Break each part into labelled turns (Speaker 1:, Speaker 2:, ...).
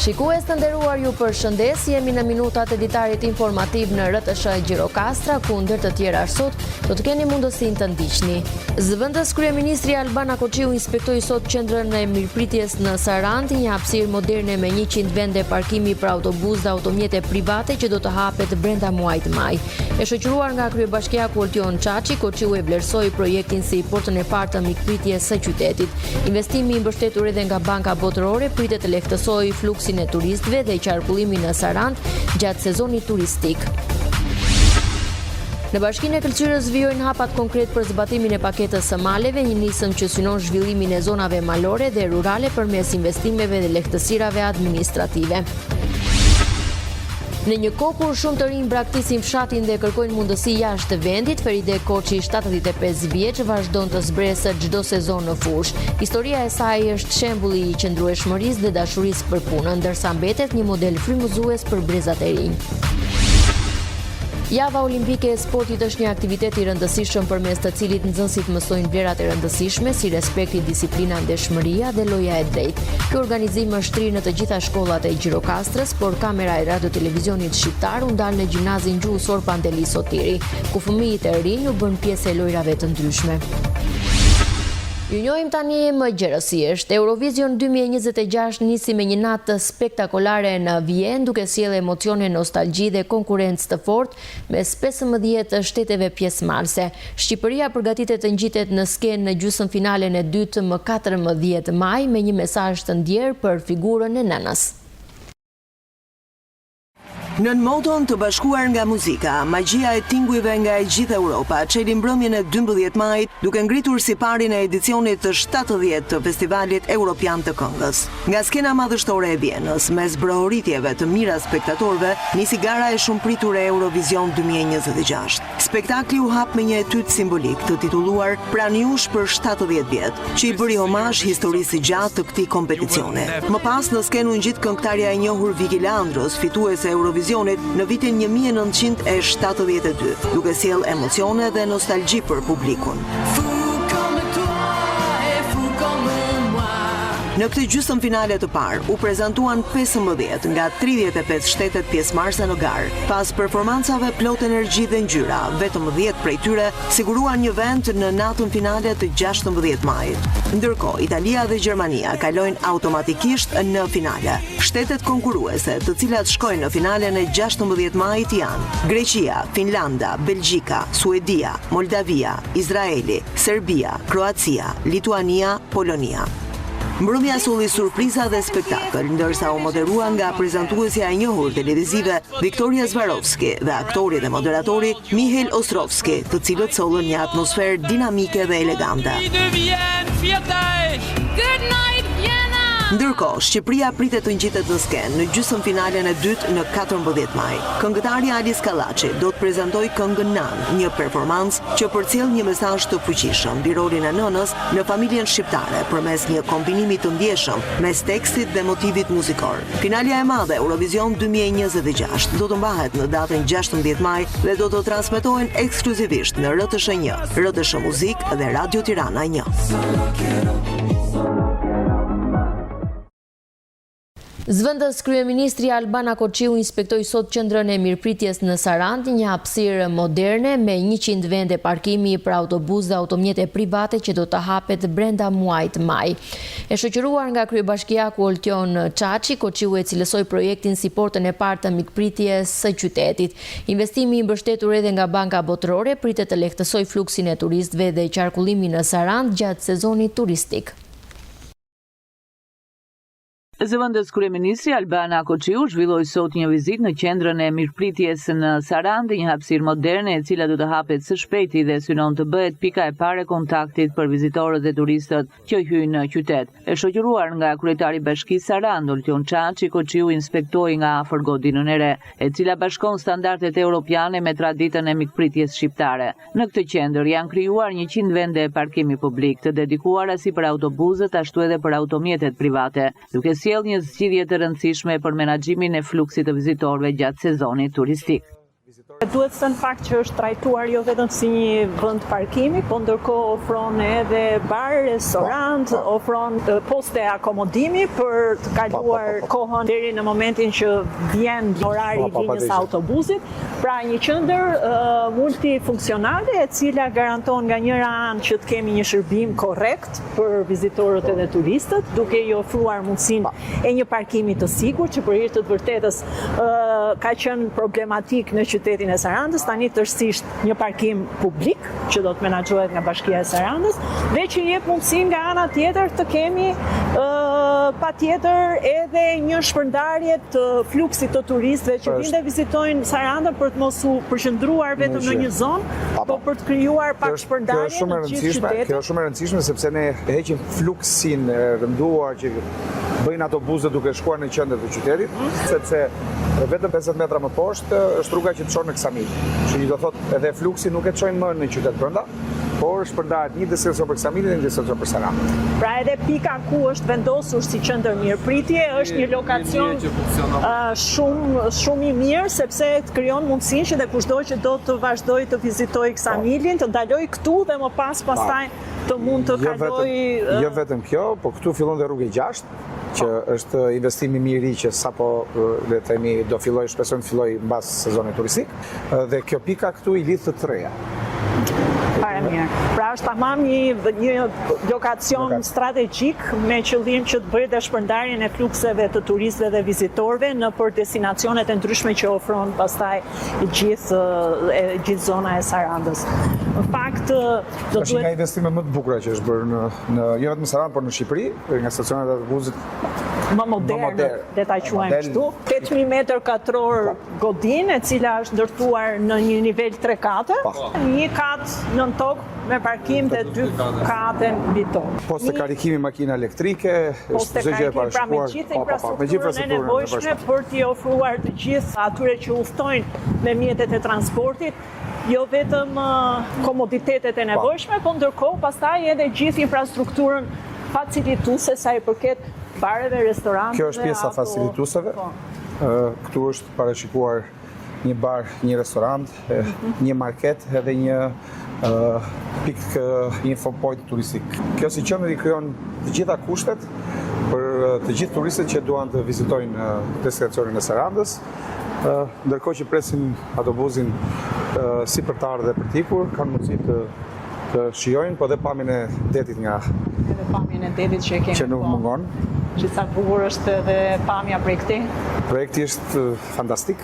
Speaker 1: Shikues të nderuar, ju përshëndes, jemi në minutat e ditarit informativ në RTS Gjirokastra, ku ndër të tjera sot do të keni mundësinë të ndiqni. Zëvendës kryeministri Albana Koçiu inspektoi sot qendrën e mirëpritjes në Sarandë, një hapësirë moderne me 100 vende parkimi për autobus dhe automjete private që do të hapet brenda muajit maj. E shoqëruar nga kryebashkiaku Oltion Çaçi, Koçiu e vlerësoi projektin si portën e parë të mikpritjes së qytetit. Investimi i mbështetur edhe nga Banka Botërore pritet të lehtësojë fluksin e turistëve dhe qarkullimin në Sarandë gjatë sezonit turistik. Në Bashkinë e Këlqyrës vijojnë hapat konkret për zbatimin e paketës së maleve, një nisëm që synon zhvillimin e zonave malore dhe rurale përmes investimeve dhe lehtësirave administrative. Në një kohë kur shumë të rinj braktisin fshatin dhe kërkojnë mundësi jashtë vendit, Feride Koçi, 75 vjeç, vazhdon të zbresë çdo sezon në fushë. Historia e saj është shembulli i qëndrueshmërisë dhe dashurisë për punën, ndërsa mbetet një model frymëzues për brezat e rinj. Java Olimpike e Sportit është një aktivitet i rëndësishëm përmes të cilit nxënësit mësojnë vlerat e rëndësishme si respekti, disiplina, ndeshmëria dhe loja e drejtë. Ky organizim është thirrur në të gjitha shkollat e Gjirokastrës, por kamera e radio-televizionit shqiptar u ndal në gjimnazin gjuhësor Pandeli Sotiri, ku fëmijët e rinj u bën pjesë e lojrave të ndryshme. Ju njohim tani më gjerësisht. Eurovision 2026 nisi me një natë spektakolare në Vjenë, duke sjellë emocione, nostalgji dhe konkurrencë të fortë mes 15 shteteve pjesëmarrëse. Shqipëria përgatitet të ngjitet në skenë në gjysmëfinalen e dytë më 14 maj me një mesazh të ndjerë për figurën e nënës.
Speaker 2: Nën moton të bashkuar nga muzika, magjia e tingujve nga e gjithë Europa çeli mbrëmjen e 12 majit duke ngritur siparin e edicionit të 70 të Festivalit Europian të Këngës. Nga skena madhështore e Vjenës, mes brohoritjeve të mira spektatorëve, nisi gara e shumëpritur e Eurovision 2026. Spektakli u hap me një etyt simbolik të titulluar Pranë jush për 70 vjet, që i bëri homazh historisë së gjatë të këtij kompeticioni. Më pas në skenë u ngjit këngëtarja e njohur Viki Leandros, fituese e Eurovisionit në vitin 1972, duke sjellë emocione dhe nostalgji për publikun. Në këtë gjysmëfinale të parë u prezantuan 15 nga 35 shtetet pjesëmarrëse në garë. Pas performancave plot energji dhe ngjyra, vetëm 10 prej tyre siguruan një vend në natën finale të 16 majit. Ndërkohë, Italia dhe Gjermania kalojnë automatikisht në finale. Shtetet konkurruese, të cilat shkojnë në finalen e 16 majit janë Greqia, Finlanda, Belgjika, Suedia, Moldavia, Izraeli, Serbia, Kroacia, Lituania, Polonia. Mbrëmja solli surpriza dhe spektakël, ndërsa u moderua nga prezantuesja e njohur televizive Viktoria Zvarovski dhe aktori dhe moderatori Mihail Ostrovski, të cilët sollën një atmosferë dinamike dhe elegante. Ndërkohë, Shqipëria pritet të ngjitet në skenë në gjysmëfinalen e dytë në 14 maj. Këngëtarja Alis Kallaçi do të prezantojë këngën Nan, një performancë që përcjell një mesazh të fuqishëm mbi rolin e nënës në familjen shqiptare përmes një kombinimi të ndjeshëm mes tekstit dhe motivit muzikor. Finalja e madhe Eurovision 2026 do të mbahet në datën 16 maj dhe do të transmetohen ekskluzivisht në RTS 1, RTS Muzik dhe Radio Tirana 1.
Speaker 1: Zëvendës kryeministri Albana Koçiu inspektoi sot qendrën e mirëpritjes në Sarandë, një hapësirë moderne me 100 vende parkimi për autobus dhe automjete private që do të hapet brenda muajit maj. E shoqëruar nga kryebashkiaku Oltion Çaçi, Koçiu e cilësoi projektin si portën e parë të mikpritjes së qytetit. Investimi i mbështetur edhe nga Banka Botërore pritet të lehtësojë fluksin e turistëve dhe qarkullimin në Sarandë gjatë sezonit turistik.
Speaker 3: Zëvendës kryeministri Albana Koçiu zhvilloi sot një vizitë në qendrën e mirëpritjes në Sarandë, një hapësirë moderne e cila do të hapet së shpejti dhe synon të bëhet pika e parë e kontaktit për vizitorët dhe turistët që hyjnë në qytet. E shoqëruar nga kryetari i Bashkisë Sarandë, Oltion Çaçi, Koçiu inspektoi nga afër godinën e re, e cila bashkon standardet europiane me traditën e mikpritjes shqiptare. Në këtë qendër janë krijuar 100 vende parkimi publik të dedikuara si për autobusët ashtu edhe për automjetet private, duke sjell një zgjidhje të rëndësishme për menaxhimin e fluksit të vizitorëve gjatë sezonit turistik.
Speaker 4: Duhet thënë fakt që është trajtuar jo vetëm si një vend parkimi, po ndërkohë ofron edhe bar, restorant, ofron poste akomodimi për të kaluar kohën deri në momentin që vjen orari i linjës autobusit. Pra një qendër multifunksionale e cila garanton nga njëra anë që të kemi një shërbim korrekt për vizitorët edhe turistët, duke i ofruar mundësinë e një parkimi të sigurt që për hir të vërtetës ka qenë problematik në qytetin e Sarandës, tani tërësisht një parkim publik që do të menaxhohet nga Bashkia e Sarandës dhe që jep mundësi nga ana tjetër të kemi patjetër edhe një shpërndarje të fluksit të turistëve që vinë dhe vizitojnë Sarandën për të mos u përqendruar vetëm në një zonë, por për të krijuar pak shpërndarje në gjithë qytetin.
Speaker 5: Kjo është shumë e rëndësishme sepse ne heqim fluksin e rënduar që bëjnë autobusët duke shkuar në qendër të qytetit, sepse vetëm 50 metra më poshtë është rruga që të çon në Ksamil. Që do thotë edhe fluksi nuk e çojnë më në qytet brenda, por shpërndahet një destination për Ksamilin dhe një destination për Sarandën.
Speaker 4: Pra edhe pika ku është vendosur si qendër mirëpritje është një lokacion shumë i mirë sepse të krijon mundësinë që dhe kushdo që do të vazhdojë të vizitojë Ksamilin, të ndalojë këtu dhe më pastaj të mund të kalojë.
Speaker 5: Jo vetëm kjo, po këtu fillon dhe rruga 6, që është investimi mirë i që sapo le të themi do filloj, shpresoj të filloj mbas sezonit turistik, dhe kjo pika këtu i lidh të treja.
Speaker 4: Pra është tamam një lokacion strategjik me qëllim që të bëjë dhe shpërndarjen e flukseve të turistëve dhe vizitorëve në për destinacionet e ndryshme që ofron pastaj gjithë zona e Sarandës. Në fakt,
Speaker 5: është nga investime më të bukura që është bërë në jo vetëm në Sarandë, por në Shqipëri, nga stacionet e autobusit
Speaker 4: më moderne, le ta quajmë kështu. 8000 metër katror godinë, e cila është ndërtuar në një nivel 3 një kat nën tokë me parkim dhe 2 kate mbi tokë.
Speaker 5: Poste karikimi makina elektrike,
Speaker 4: poste karikimi pra me gjithë infrastrukturën e nevojshme për t'i ofruar të gjithë atyre që udhtojnë me mjetet e transportit, jo vetëm komoditetet e nevojshme, po ndërkohë pastaj edhe gjithë infrastrukturën facilituese sa i përket bareve, restoranteve.
Speaker 5: Kjo është pjesa facilitueseve. Këtu është parashikuar një bar, një restorant, një market edhe një infopoint turistik. Kjo si qendër i krijon të gjitha kushtet për të gjithë turistët që duan të vizitojnë destinacionin e Sarandës, ndërkohë që presin autobusin si për të ardhur dhe për të ikur, kanë mundësi të shijojnë, po dhe pamjen e detit nga
Speaker 4: edhe pamjen e detit që
Speaker 5: nuk mungon.
Speaker 4: Që sa bukur është edhe pamja prej këtij.
Speaker 5: Projekti është fantastik.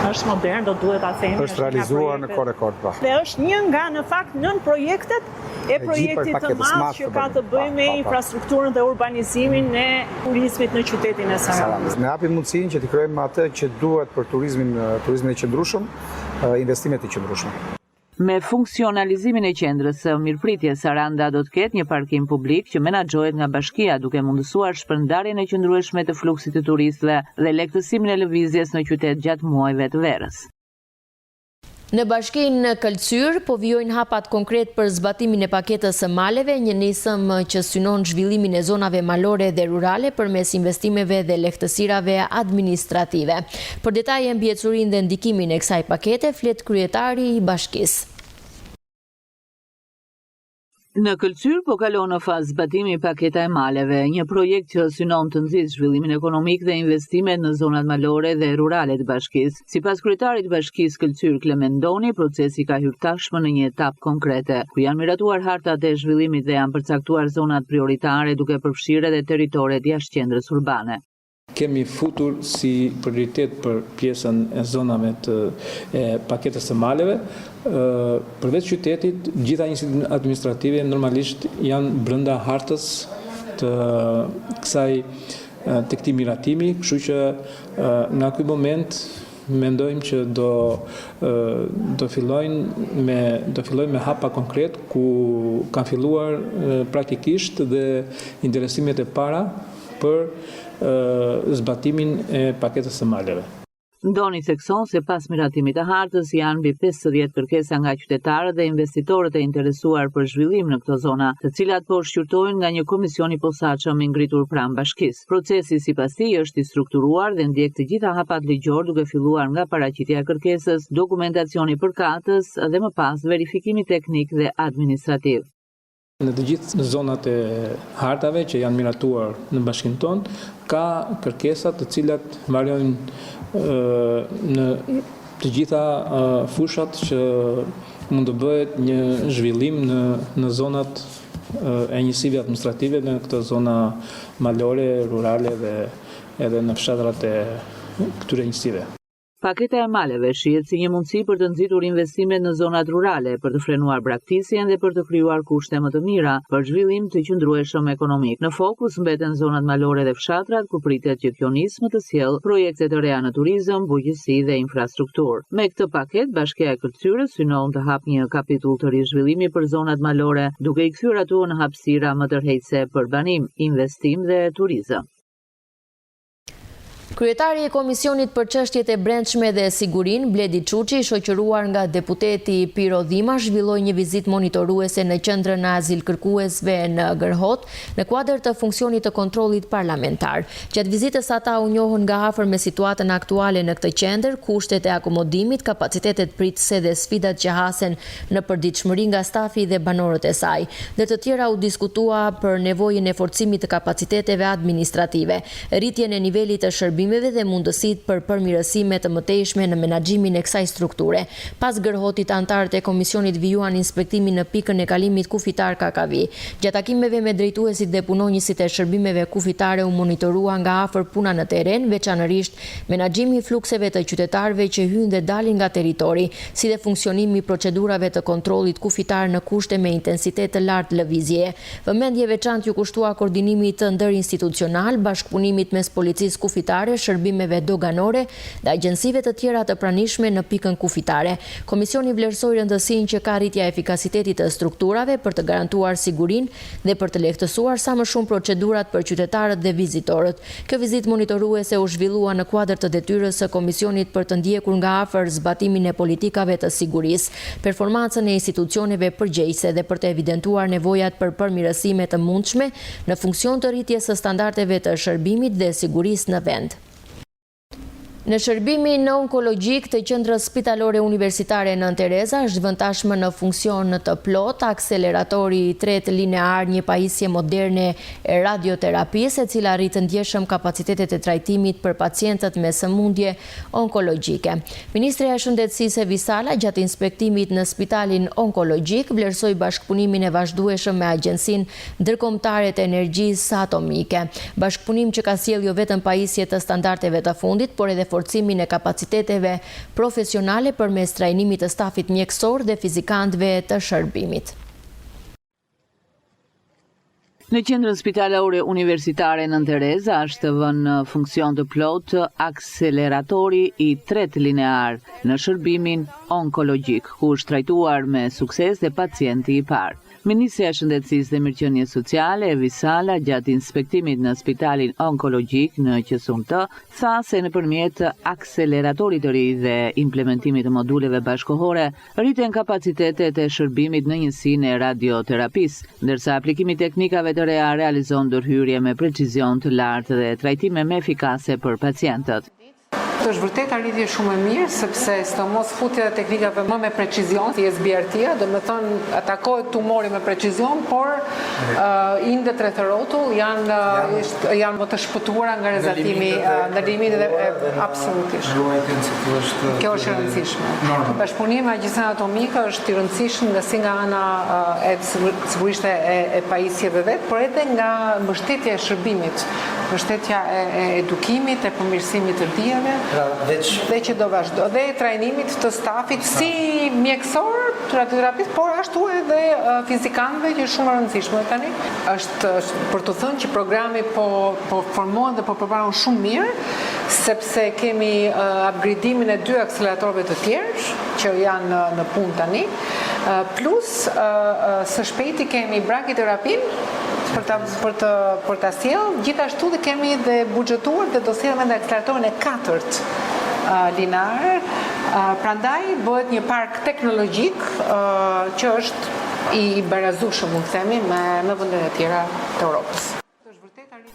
Speaker 4: Është modern, do duhet ta themi.
Speaker 5: Është realizuar në kohë rekord, po.
Speaker 4: Dhe është një nga në fakt nën projektet e projektit të madh që ka të bëjë me infrastrukturën dhe urbanizimin e turizmit në qytetin e Sarandës.
Speaker 5: Ne japim mundësinë që të krijojmë atë që duhet për turizmin e qëndrueshëm, investimet e qëndrueshme.
Speaker 3: Me funksionalizimin e qendrës së mirëpritjes, Saranda do të ketë një parkim publik që menaxhohet nga bashkia, duke mundësuar shpërndarjen e qëndrueshme të fluksit të turistëve dhe lehtësimin e lëvizjes në qytet gjatë muajve të verës.
Speaker 1: Në bashkinë në Këlcyr po vijojnë hapat konkret për zbatimin e paketës së maleve, një nisëm që synon zhvillimin e zonave malore dhe rurale përmes investimeve dhe lehtësirave administrative. Për detaje mbi ecurinë dhe ndikimin e kësaj pakete flet kryetari i bashkisë.
Speaker 3: Në Këlcyr po kalon në fazë zbatimi paketa e maleve, një projekt që synon të nxjisë zhvillimin ekonomik dhe investimet në zonat malore dhe rurale të bashkisë. Sipas kryetarit të bashkisë Këlcyr Klement Doni, procesi ka hyrë tashmë në një etapë konkrete, ku janë miratuar hartat e zhvillimit dhe janë përcaktuar zonat prioritare duke përfshirë edhe teritoret jashtë qendrës urbane.
Speaker 6: Kemi futur si prioritet për pjesën e zonave të paketës së maleve. Përveç qytetit, gjitha njësitë administrative normalisht janë brenda hartës të këtij miratimi, kështu që në ky moment mendojmë që do fillojnë me hapa konkret ku kanë filluar praktikisht dhe interesimet e para për zbatimin e paketës së maleve.
Speaker 3: Ndoni thekson se pas miratimit të hartës janë mbi 50 kërkesa nga qytetarët dhe investitorët e interesuar për zhvillim në këto zona, të cilat po shqyrtojnë nga një komision i posaçëm i ngritur pranë bashkisë. Procesi sipas tij është i strukturuar dhe ndjek të gjitha hapat ligjor, duke filluar nga paraqitja e kërkesës, dokumentacioni përkatës dhe më pas verifikimi teknik dhe administrativ.
Speaker 6: Në të gjithë zonat e hartave që janë miratuar në bashkinë tonë, ka kërkesa të cilat variojnë në të gjitha fushat që mund të bëhet një zhvillim në zonat e njësive administrative në këto zona malore, rurale dhe edhe në fshatrat e këtyre njësive.
Speaker 3: Paketa e maleve shihet si një mundësi për të nxitur investimet në zonat rurale, për të frenuar braktisjen dhe për të krijuar kushte më të mira për zhvillim të qëndrueshëm ekonomik. Në fokus mbeten zonat malore dhe fshatrat, ku pritet që kjo nismë të sjellë projekte të reja në turizëm, bujqësi dhe infrastrukturë. Me këtë paketë, Bashkia e Këlqyrës synon të hapë një kapitull të ri zhvillimi për zonat malore, duke i kthyer ato në hapësira më tërheqëse për banim, investim dhe turizëm.
Speaker 1: Kryetari i Komisionit për çështjet e brendshme dhe sigurinë, Bledi Çuçi, shoqëruar nga deputeti Piro Dhima, zhvilloi një vizitë monitoruese në qendrën e azilkërkuesve në Gërhot, në kuadër të funksionit të kontrollit parlamentar. Gjatë vizitës ata u njohën nga afër me situatën aktuale në këtë qendër, kushtet e akomodimit, kapacitetet pritëse dhe sfidat që hasen në përditshmëri nga stafi dhe banorët e saj. Dhe të tjera u diskutua për nevojën e forcimit të kapaciteteve administrative, rritjen e nivelit të shërbimeve dhe mundësit për përmirësime të mëtejshme në menaxhimin e kësaj strukture. Pas Gërhotit, antarët e komisionit vijuan inspektimin në pikën e kalimit kufitar Kakavi. Gjatë takimeve me drejtuesit dhe punonjësit e shërbimeve kufitare u monitorua nga afër puna në teren, veçanërisht menaxhimi i flukseve të qytetarëve që hyjnë dhe dalin nga territori, si dhe funksionimi i procedurave të kontrollit kufitar në kushte me intensitet të lartë lëvizjeje. Vëmendje veçantë ju kushtua koordinimit të ndërinstitucional, bashkëpunimit mes policisë kufitare, shërbimeve doganore dhe agjensive të tjera të pranishme në pikën kufitare. Komisioni vlerësoi rëndësinë që ka rritja e efikasitetit të strukturave për të garantuar sigurinë dhe për të lehtësuar sa më shumë procedurat për qytetarët dhe vizitorët. Kjo vizitë monitoruese u zhvillua në kuadër të detyrës së Komisionit për të ndjekur nga afër zbatimin e politikave të sigurisë, performancën e institucioneve përgjegjëse dhe për të evidentuar nevojat për përmirësime të mundshme në funksion të rritjes së standardeve të shërbimit dhe sigurisë në vend. Në shërbimin onkologjik të qendrës spitalore universitare Nën Tereza është vënë tashmë në funksion të plot akseleratori i tretë linear, një pajisje moderne e radioterapisë, e cila rrit ndjeshëm kapacitetet e trajtimit për pacientët me sëmundje onkologjike. Ministreja e Shëndetësisë Visala, gjatë inspektimit në spitalin onkologjik, vlerësoi bashkëpunimin e vazhdueshëm me Agjencinë Ndërkombëtare të Energjisë Atomike. Bashkëpunim që ka sjellë jo vetëm pajisje të standardeve të fundit, por edhe forcimin e kapaciteteve profesionale përmes trajnimit të stafit mjekësor dhe fizikantëve të shërbimit.
Speaker 3: Në qendrën spitalore universitare Nën Tereza është vënë në funksion të plot akseleratori i tretë linear në shërbimin onkologjik, ku është trajtuar me sukses dhe pacienti i parë. Ministrja e Shëndetësisë dhe Mirëqenies Sociale e Visala, gjatë inspektimit në spitalin onkologjik në QSUMT, tha se nëpërmjet akseleratorit të ri dhe implementimit të moduleve bashkëkohore, rriten kapacitetet e shërbimit në njësinë e radioterapisë, ndërsa aplikimi i teknikave të reja realizon ndërhyrje me precizion të lartë dhe trajtime më efikase për pacientët.
Speaker 7: Është vërtet arritje shumë e mirë, sepse sidomos futja e teknikave më me precizion, si SBRT-a, do të thonë atakohet tumori me precizion, por indet rreth rrotull janë më të shpëtuara nga rezatimi në limit dhe absolutisht. Kjo është e rëndësishme. Bashkëpunimi me Agjencinë Atomike është i rëndësishëm nga si nga ana sigurisht e pajisjeve vet, por edhe nga mbështetja e shërbimit, mbështetja e edukimit, e përmirësimit të dijeve, dhe që do vazhdo, dhe trajnimit të stafit si mjekësor të radioterapisë, por ashtu edhe fizikantëve, që është shumë e rëndësishme tani. Është për të thënë që programi po formohen dhe po përparohen shumë mirë, sepse kemi upgradimin e 2 akseleratorëve të tjerë që janë në punë tani, plus së shpejti kemi brakiterapinë për ta sjellë, gjithashtu dhe kemi dhe buxhetuar dhe do sjellëm edhe akseleratorin e 4 linear. Prandaj bëhet një park teknologjik që është i barazueshëm, mund të themi, me vendet e tjera të Europës.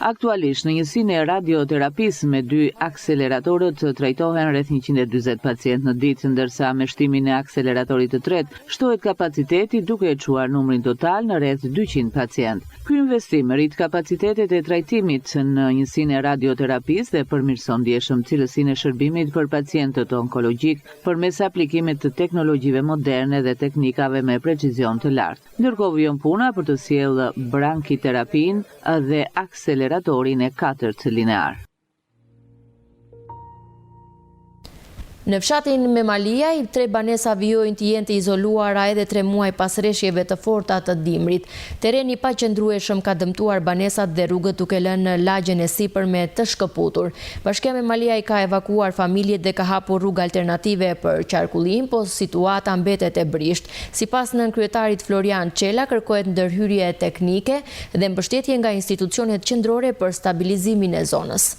Speaker 3: Aktualisht në njësinë e radioterapisë me 2 akseleratorët trajtohen rreth 140 pacient në ditë, ndërsa me shtimin e akseleratorit të tretë shtohet kapaciteti duke e çuar numrin total në rreth 200 pacient. Ky investim rrit kapacitetet e trajtimit në njësinë e radioterapisë dhe përmirëson ndjeshëm cilësinë e shërbimit për pacientët onkologjik përmes aplikimit të teknologjive moderne dhe teknikave me precizion të lartë. Ndërkohë vjen puna për të sjellë brankiterapin dhe akseleratorin e 4 linear.
Speaker 1: Në fshatin Memalia, 3 banesa vijojnë të jenë të izoluara edhe 3 muaj pas rreshjeve të forta të dimrit. Terreni pa qëndrueshëm ka dëmtuar banesat dhe rrugët duke lënë lagjen e sipërme të shkëputur. Bashkia Memalia i ka evakuar familjet dhe ka hapur rrugë alternative për qarkullim, po situata mbetet e brisht. Sipas nënkryetarit Florian Çela, kërkohet ndërhyrje teknike dhe mbështetje nga institucionet qendrore për stabilizimin e zonës.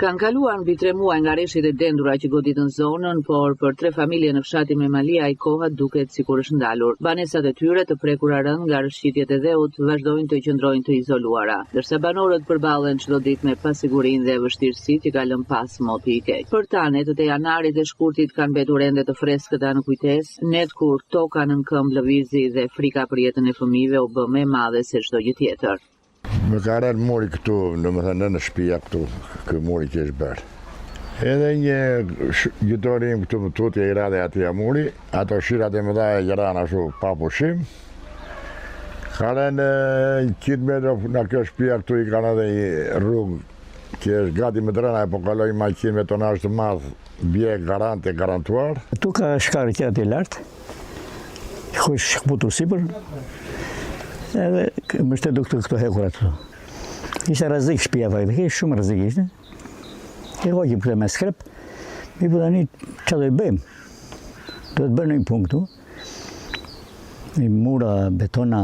Speaker 3: Kanë kaluar mbi 3 muaj nga rreshjet e dendura që goditën zonën, por për 3 familje në fshatin Memalia ai koha duket sikur është ndalur. Banesat e tyre të prekura rënd nga rrëshqitjet e dheut vazhdojnë të qëndrojnë të izoluara, ndërsa banorët përballen çdo ditë me pasigurinë dhe vështirësitë që ka lënë pas moti i keq. Për ta netët e janarit dhe shkurtit kanë mbetur ende të freskëta në kujtesë, net kur toka në këmbë lëvizi dhe frika për jetën e fëmijëve u bë më e madhe se çdo gjë tjetër.
Speaker 8: Më ka rënë muri këtu, domethënë në shtëpia këtu, ky muri që është bërë. Edhe një gjitorim këtu më tutje i radhe aty muri, ato shirat e mëdha e gjëran ashtu pa pushim. Ka rënë 100 metra nga kjo shtëpia këtu i kanë edhe një rrugë që është gati me drena, po kalojnë makinë me tonazh të madh, bie garante garantuar.
Speaker 9: Tu ka shkarë e lartë, ku është shkëputur sipër. Edhe më shtetë këto hekurat. Ishte rrezik shtëpia faktikisht, shumë rrezik ishte. E hoqim këtë me skrep, mi po tani çfarë do i bëjmë? Do të bëjmë një punë këtu. Një mura, betona.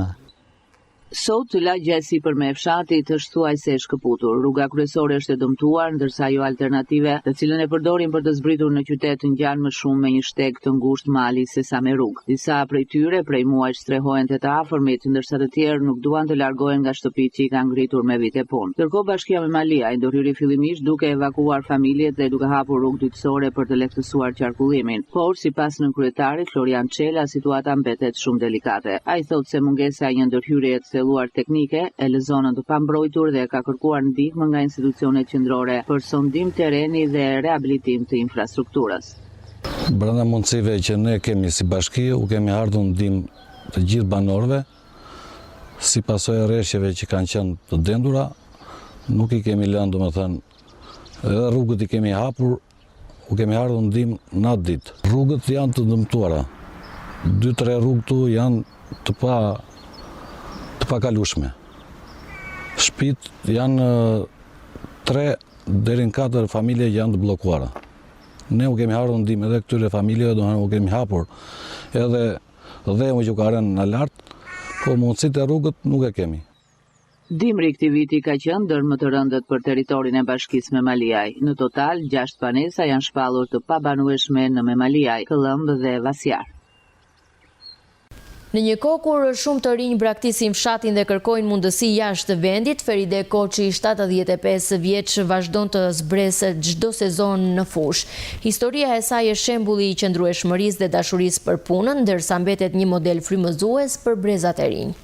Speaker 3: Sot lagja e sipërme e fshatit është thuajse e shkëputur. Rruga kryesore është e dëmtuar, ndërsa ajo alternative, të cilën e përdorin për të zbritur në qytet, ngjan më shumë me një shteg të ngushtë mali sesa me rrugë. Disa prej tyre prej muajsh strehohen të afërmit, ndërsa të tjerë nuk duan të largohen nga shtëpitë që i kanë ngritur me vite punë. Ndërkohë Bashkia Memalia i ndërhyri fillimisht duke evakuar familjet dhe duke hapur rrugë dytësore për të lehtësuar qarkullimin. Por sipas nënkryetarit Florian Çela, situata mbetet shumë delikate. Ai thotë se mungesa e një ndërhyrjeje të thelluar teknike e lë zonën të pambrojtur dhe ka kërkuar ndihmë nga institucionet qendrore për sondim terreni dhe rehabilitim të infrastrukturës.
Speaker 10: Brenda mundësive që ne kemi si bashki, u kemi ardhur ndihmë të gjithë banorëve, si pasojë e rreshjeve që kanë qenë të dendura, nuk i kemi lënë, domethënë, edhe rrugët i kemi hapur, u kemi ardhur ndihmë natë ditë. Rrugët janë të dëmtuara. 2-3 rrugë tu janë të pakalueshme. Shtëpitë janë 3 deri në 4 familje janë të bllokuara. Ne u kemi ardhur ndihmë edhe këtyre familjeve, domethënë u kemi hapur edhe dheu që ka rënë në lart, po mundësitë e rrugët nuk e kemi.
Speaker 3: Dimri i këtij viti ka qenë ndër më të rëndët për territorin e Bashkisë Memaliaj. Në total, 6 banesa janë shpallur të pabanueshme në Memaliaj, Këllëmbë dhe Vasjar.
Speaker 1: Në një kohë kur shumë të rinj braktisin fshatin dhe kërkojnë mundësi jashtë vendit, Feride Koçi, 75 vjeç, vazhdon të zbresë çdo sezon në fush. Historia e saj është shembulli i qëndrueshmërisë dhe dashurisë për punën, ndërsa mbetet një model frymëzues për brezat e rinj.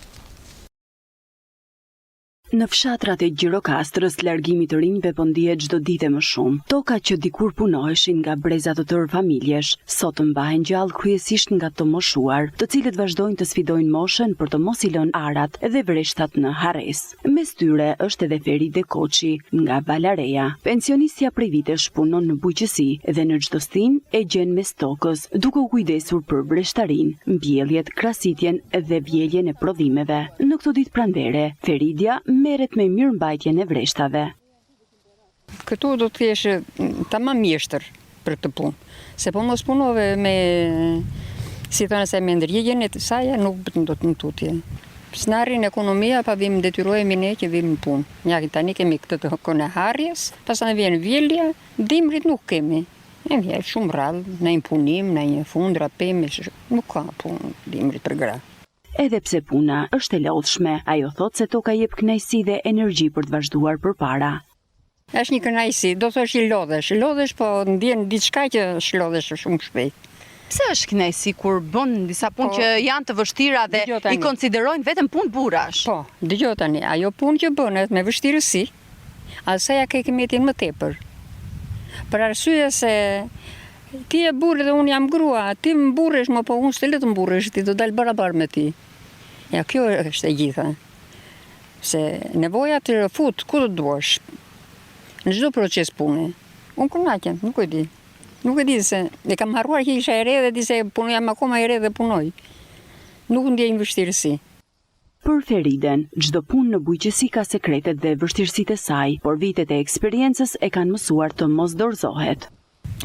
Speaker 11: Në fshatrat e Gjirokastrës, largimi të rinjve po ndihet çdo ditë më shumë. Toka që dikur punoheshin nga breza të tërë familjesh, sot mbahen gjallë kryesisht nga të moshuar, të cilët vazhdojnë të sfidojnë moshën për të mos i lënë arat dhe vreshtat në harresë. Mes tyre është edhe Feride Koçi nga Valareja. Pensionistja prej vitesh punon në bujqësi dhe në çdo stin e gjen mes tokës, duke u kujdesur për breshtarin, mbjelljet, krasitjen dhe vjeljen e prodhimeve. Në këto ditë pranvere, Feridja merret me mirëmbajtjen e vreshtave.
Speaker 12: Këtu do të jesh tamam mjeshtër për këtë punë, se po mos punove me si thonë se me ndërgjegjen e saj nuk do të më tutje. S'na arrin ekonomia, pa vim detyrohemi ne që vim në punë. Ja, tani kemi këtë të hëkon e harjes, pastaj vjen vjelja, dimrit nuk kemi. E vjen shumë rrallë, në impunim, në një fundra, peme, nuk ka punë dimrit për gra.
Speaker 11: Edhe pse puna është e lodhshme, ajo thot se toka jep kënaqësi dhe energji për të vazhduar përpara.
Speaker 12: Është një kënaqësi, do thosh i lodhesh, po ndjen diçka që shlodhesh shumë shpejt.
Speaker 13: Pse është kënaqësi kur bën disa punë që janë të vështira dhe i konsiderojnë vetëm punë burrash?
Speaker 12: Po, dëgjoj tani, ajo punë që bënet me vështirësi, asaj ja kemi më tepër. Për arsye se ti e burrë dhe unë jam grua, ti më burresh, më po unë s'të le të mburresh, ti do dal barabar me ti. Ja, kjo është e gjitha. Se nevoja të fut ku të duash. Në çdo proces pune. Unë kënaqem, nuk e di. Nuk e di se e kam harruar që isha e re dhe di se jam akoma e re dhe punoj. Nuk ndjej vështirësi.
Speaker 11: Për Feriden, çdo punë në bujqësi ka sekretet dhe vështirësitë e saj, por vitet e eksperiencës e kanë mësuar të mos dorëzohet.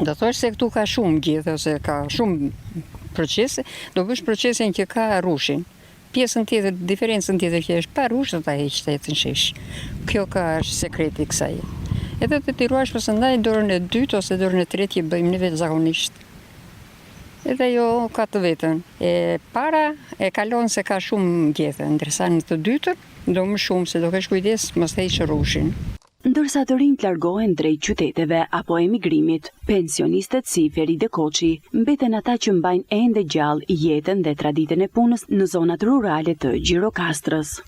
Speaker 12: Do thosh se këtu ka shumë gjithë, ose ka shumë procese, do bësh procesin që ka rrushin. Pjesën tjetër, diferencën tjetër që është pa rrush, do ta heq të shesh. Kjo ka është sekreti i kësaj. Edhe të tiruash pastaj dorën e dytë ose dorën e tretë që bëjmë ne vetë zakonisht. Edhe jo ka të vetën. E para e kalon se ka shumë gjethe, ndërsa në të dytën do më shumë se do kesh kujdes mos të heq rrushin.
Speaker 11: Ndërsa të rinjt largohen drejt qyteteve apo emigrimit, pensionistët si Feride Koçi mbeten ata që mbajnë ende gjallë jetën dhe traditën e punës në zonat rurale të Gjirokastrës.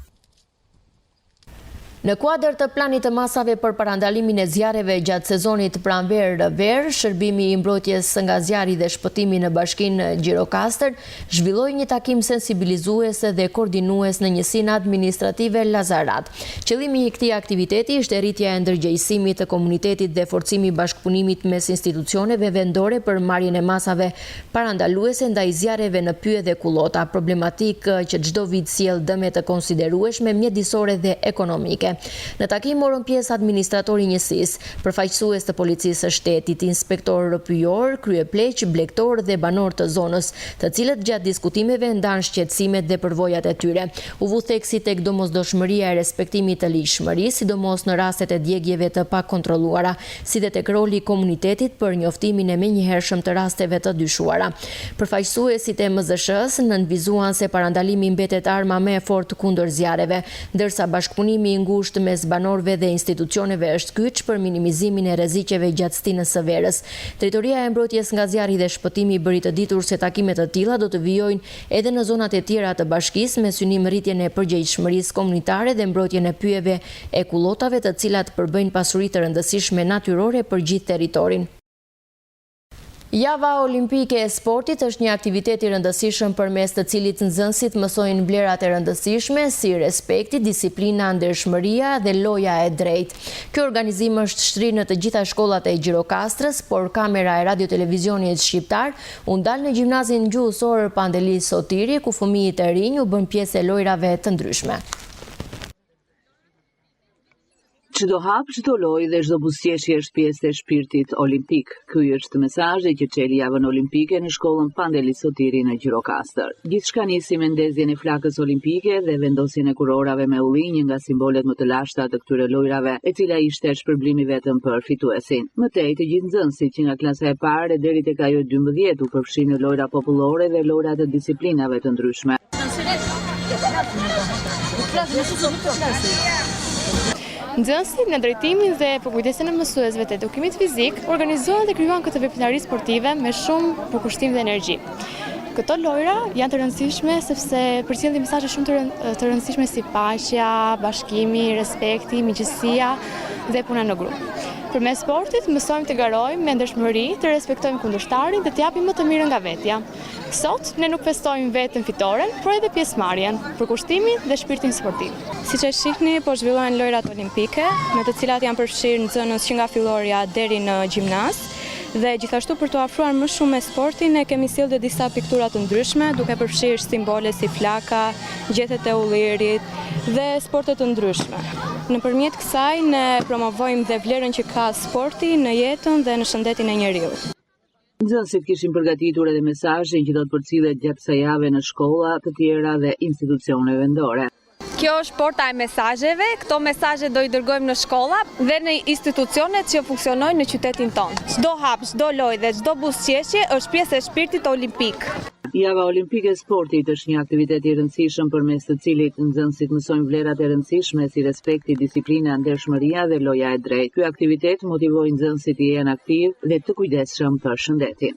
Speaker 1: Në kuadër të planit të masave për parandalimin e zjarreve gjatë sezonit pranverë-verë, shërbimi i mbrojtjes nga zjarri dhe shpëtimi në bashkinë Gjirokastër zhvilloi një takim sensibilizues dhe koordinues në njësinë administrative Lazarat. Qëllimi i këtij aktiviteti ishte rritja e ndërgjegjësimit të komunitetit dhe forcimi i bashkëpunimit mes institucioneve vendore për marrjen e masave parandaluese ndaj zjarreve në Pyje dhe Kullota, problematikë që çdo vit sjell dëme të konsiderueshme mjedisore dhe ekonomike. Në takim morën pjesë administratori i njësisë, përfaqësues të policisë së shtetit, inspektor pyjor, kryepleq, blegtor dhe banor të zonës, të cilët gjatë diskutimeve ndanë shqetësimet dhe përvojat e tyre. U vu theksi tek domosdoshmëria e respektimit të ligjshmërisë, sidomos në rastet e djegjeve të pakontrolluara, si dhe tek roli i komunitetit për njoftimin e menjëhershëm të rasteve të dyshuara. Përfaqësuesit e MZSH-s nënvizuan se parandalimi mbetet arma më e fortë kundër zjarreve, ndërsa bashkëpunimi i ngushtë mes banorëve dhe institucioneve është kyç për minimizimin e rreziqeve gjatë stinës së verës. Drejtoria e mbrojtjes nga zjarri dhe shpëtimi bëri të ditur se takimet të tilla do të vijojnë edhe në zonat e tjera të bashkisë me synim rritjen e përgjegjëshmërisë komunitare dhe mbrojtjen e pyjeve e kullotave, të cilat përbëjnë pasuri të rëndësishme natyrore për gjithë territorin. Java Olimpike e Sportit është një aktivitet i rëndësishëm përmes të cilit nxënësit mësojnë vlerat e rëndësishme si respekti, disiplina, ndershmëria dhe loja e drejtë. Ky organizim është shtrirë në të gjitha shkollat e Gjirokastrës, por kamera e radio-televizionit shqiptar u ndal në gjimnazin gjuhësor Pandeli Sotiri, ku fëmijët e rinj u bën pjesë e lojrave të ndryshme.
Speaker 3: Çdo hap, çdo lojë dhe çdo buzëqeshje është pjesë e shpirtit olimpik. Ky është mesazhi që çeli javën olimpike në shkollën Pandeli Sotiri në Gjirokastër. Gjithçka nisi me ndezjen e flakës olimpike dhe vendosjen e kurorave me ullinj, një nga simbolet më të lashta të këtyre lojrave, e cila ishte shpërblimi vetëm për fituesin. Mëtej të gjithë nxënësit që nga klasa e parë deri tek ajo 12 u përfshin në lojra popullore dhe lojra të disiplinave të ndryshme.
Speaker 14: Nxënësit në drejtimin dhe përkujdesin e mësuesve të edukimit fizik organizohen dhe krijuan këtë veprimtari sportive me shumë përkushtim dhe energji. Këto lojra janë të rëndësishme sepse përcjellin mesazhe shumë të rëndësishme si paqja, bashkimi, respekti, miqësia dhe puna në grup. Përmes sportit mësojmë të garojmë me ndershmëri, të respektojmë kundërshtarin dhe të japim më të mirën nga vetja. Sot ne nuk festojmë vetëm fitoren, por edhe pjesëmarrjen, përkushtimin dhe shpirtin sportiv.
Speaker 15: Siç e shihni, po zhvillohen lojrat olimpike, në të cilat janë përfshirë nxënës që nga fillorja deri në gjimnaz. Dhe gjithashtu për të afruar më shumë me sportin, ne kemi sjellë disa piktura të ndryshme, duke përfshirë simbole si flaka, gjethet e ullirit dhe sporte të ndryshme. Nëpërmjet kësaj ne promovojmë dhe vlerën që ka sporti në jetën dhe në shëndetin e njeriut.
Speaker 3: Nxënësit kishin përgatitur edhe mesazhin që do të përcillet gjatë kësaj jave në shkolla të tjera dhe institucione vendore.
Speaker 16: Kjo është porta e mesazheve, këto mesazhe do i dërgojmë në shkolla dhe në institucionet që funksionojnë në qytetin tonë. Çdo hap, çdo lojë dhe çdo buzëqeshje është pjesë e shpirtit olimpik.
Speaker 3: Java Olimpike e Sportit është një aktivitet i rëndësishëm përmes të cilit nxënësit mësojnë vlerat e rëndësishme si respekti, disiplina, ndershmëria dhe loja e drejtë. Ky aktivitet motivoi nxënësit të jenë aktiv dhe të kujdesshëm për shëndetin.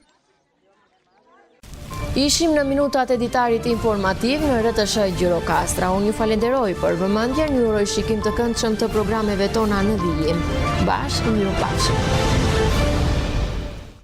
Speaker 1: Ishim në minutat e ditarit informativ në RTS Gjirokastra. Unë ju falenderoj për vëmendjen, ju uroj shikim të këndshëm të programeve tona në vijim. Bashkë, mirupafshim.